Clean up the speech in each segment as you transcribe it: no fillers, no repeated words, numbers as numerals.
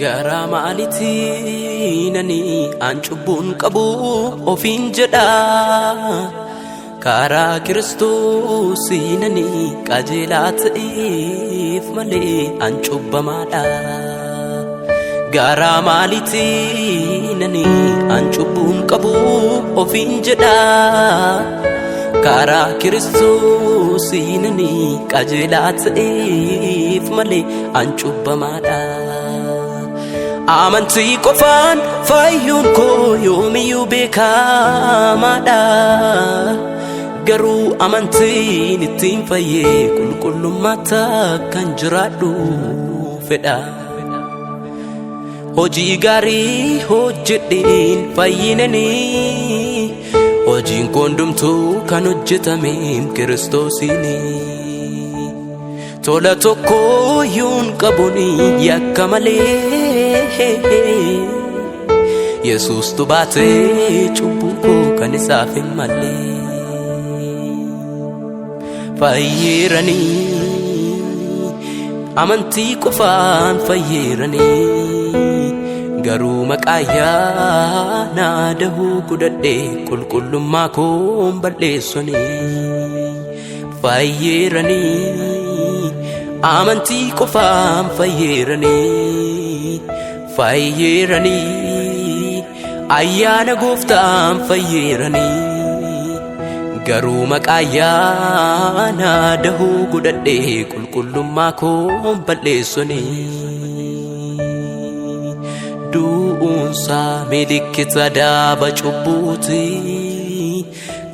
Gara maalitii nani an cubbuun qabu ofiin jedha karaa Kiristoos nani qajeelaa ta'eef malee an cubbamaadha. Gara maalitii nani an cubbuun qabu ofiin jedha karaa Kiristoos nani qajeelaa ta'eef malee an cubbamaadha. Amantii qofaan fayyuun koo yoomiyyuu beekamaadha. Garuu amantiin ittiin fayyee qulqullummaatti kan jiraadhu fedha. Hojii gaarii hojjedheen fayyinani hojiin koo hundumtuu kan hojjetame Kiristoosiini. Tola tokko yuun qabuni yakka malee Yesuus tu baatee cubbuu koo kan isaaf hin malle. Fayyeeranii amantii qofaan fayyeeranii garuu maqaa yaanaa dahuu gudhadhee qulqullummaa koo balleessanii. Fayyeeranii amantii qofaan fayyeeranii ayyaana gooftaan fayyeeranii garuu maqaa yaanaa dahuu gudhadhee qulqullummaa koo balleessanii. Du'uunsaa milikkita daaba cubbuuti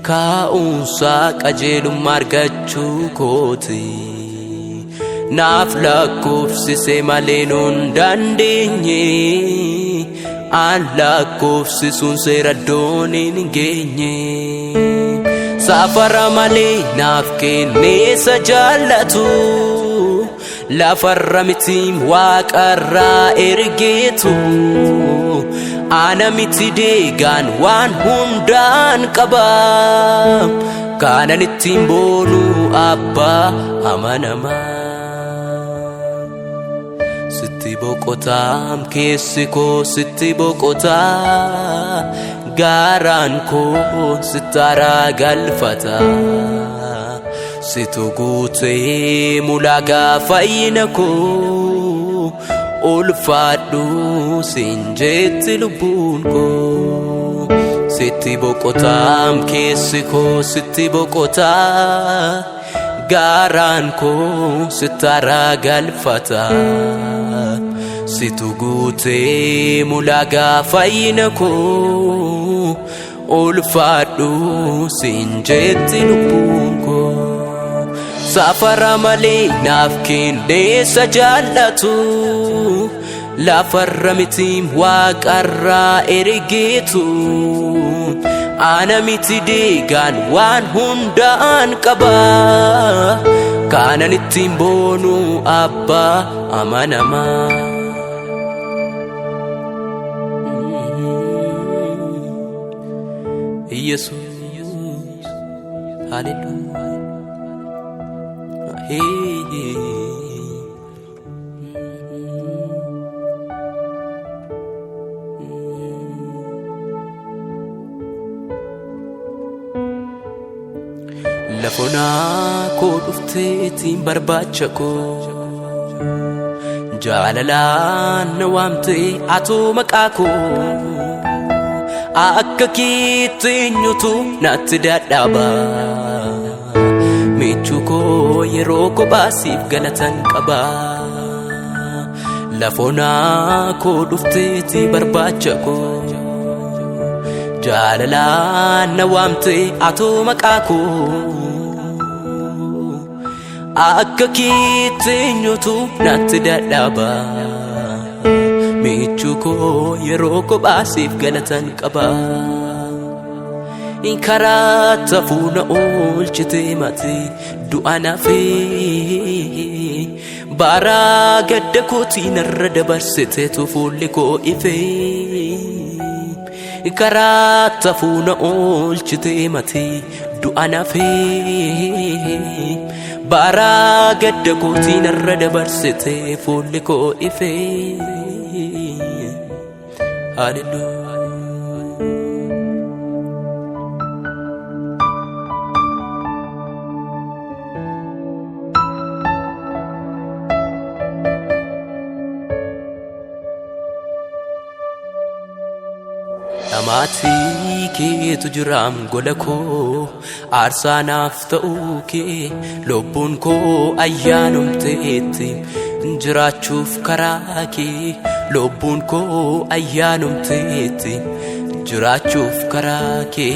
kaa'uunsaa qajeelummaa argachuu kooti. Naaf lakkoofsise malee nun dandeenye an lakkoofsisuun seera iddoon hin geenye. Safara malee naaf kenneessa jaallatu lafarra miti waaqarraa ergeetu. Ana miti deegaan waan hundaan qaba kanan ittiin boonu abbaa amanamaa. Sitti boqotaam keessi koo sitti boqotaa gaaraan koo sittaaraa galfata. Situ guutee mulaagaa fayyina koo ulfaadhu siin jetti lubbuun koo. Sitti boqotaam keessi koo sitti boqotaa gaaraan koo sittaaraa galfata. Situ guutee mulaagaa fayyina koo ulfaadhu siin jetti lubbuun koo. Safara malee naaf kenneessa jaallatu lafarra miti waaqarraa ergeetu. Ana miti deegaan waan hundaan qaba kanan ittiin boonu abbaa amanamaa. Yesuus hallelujah. Lafonaa koo dhufteetiin barbaacha koo jaalalaan na waamtee atoo maqaa koo akka keetti eenyutu natti dadhaba. Michuu koo yeroo kophaasiif galatan qaba. Lafonaa koo dhufteetii barbaacha koo jaalalaan na waamtee atoo maqaa koo akka keetti eenyutu natti dadhaba. Michuu koo yeroo kophaasiif galatan qaba. Karaa tafuuna oolchitee mati du'a nafee baraa gadda kootiin irra dabarsiteetu fuulli koo ifee. Karaa tafuuna oolchitee mati du'a nafee baraa gadda kootiin irra dabarsite fuulli koo ifee. Hallelujah. Amati ke tujuram golako arsanaaf ta'uu kee lubbuun koo ayyaanumteetti jiraachuuf karaa kee lubbuun koo ayyaanumteetti jiraachuuf karaa kee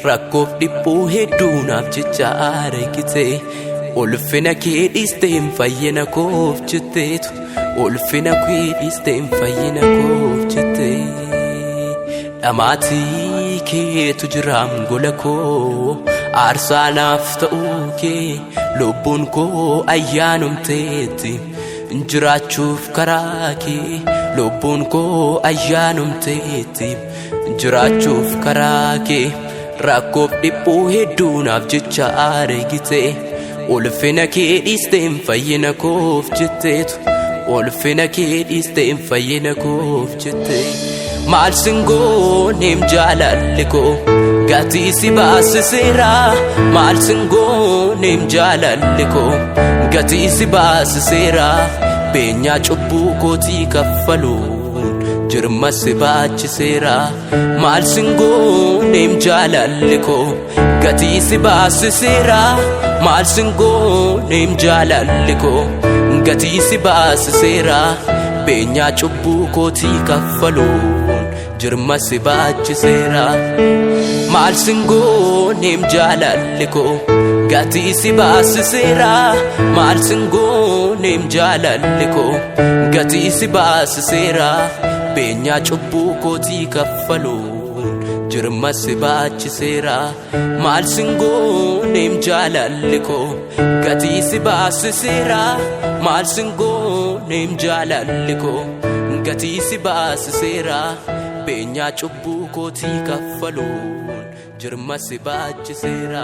rakkoof dhiphuu hedduu naaf jecha argite ulfina kee dhiisteen fayyina koof jetteetu ulfina kee dhiisteen fayyina koof jetteetu. Amati ke tujuram golako arsanaaf ta'uu kee lubbuun koo ayyaanumteetti jiraachuuf karaa kee lubbuun koo ayyaanumteetti jiraachuuf karaa kee rakkoof dhiphuu hedduu naaf jecha argite ulfina kee dhiisteen fayyina koof jetteetu ulfina kee dhiisteen fayyina koof jetteetu. Maal singooneem jaalalli koo gatii si baasiseera maal singooneem jaalalli koo gatii si baasiseera beenyaa cubbuu kootii kaffaluun jirma si baachiseera maal singooneem jaalalli koo gatii si baasiseera maal singooneem jaalalli koo gatii si baasiseera beenyaa cubbuu kootii kaffaluun jirma si baachiseera maal singooneem jaalalli koo gatii si baasiseera maal singooneem jaalalli koo gatii si baasiseera beenyaa cubbuu kootii kaffaluun jirma si baachiseera maal singooneem jaalalli koo gatii si baasiseera maal singooneem jaalalli koo gatii si baasiseera beenyaa cubbuu kootii kaffaluun jirma si baachiseera.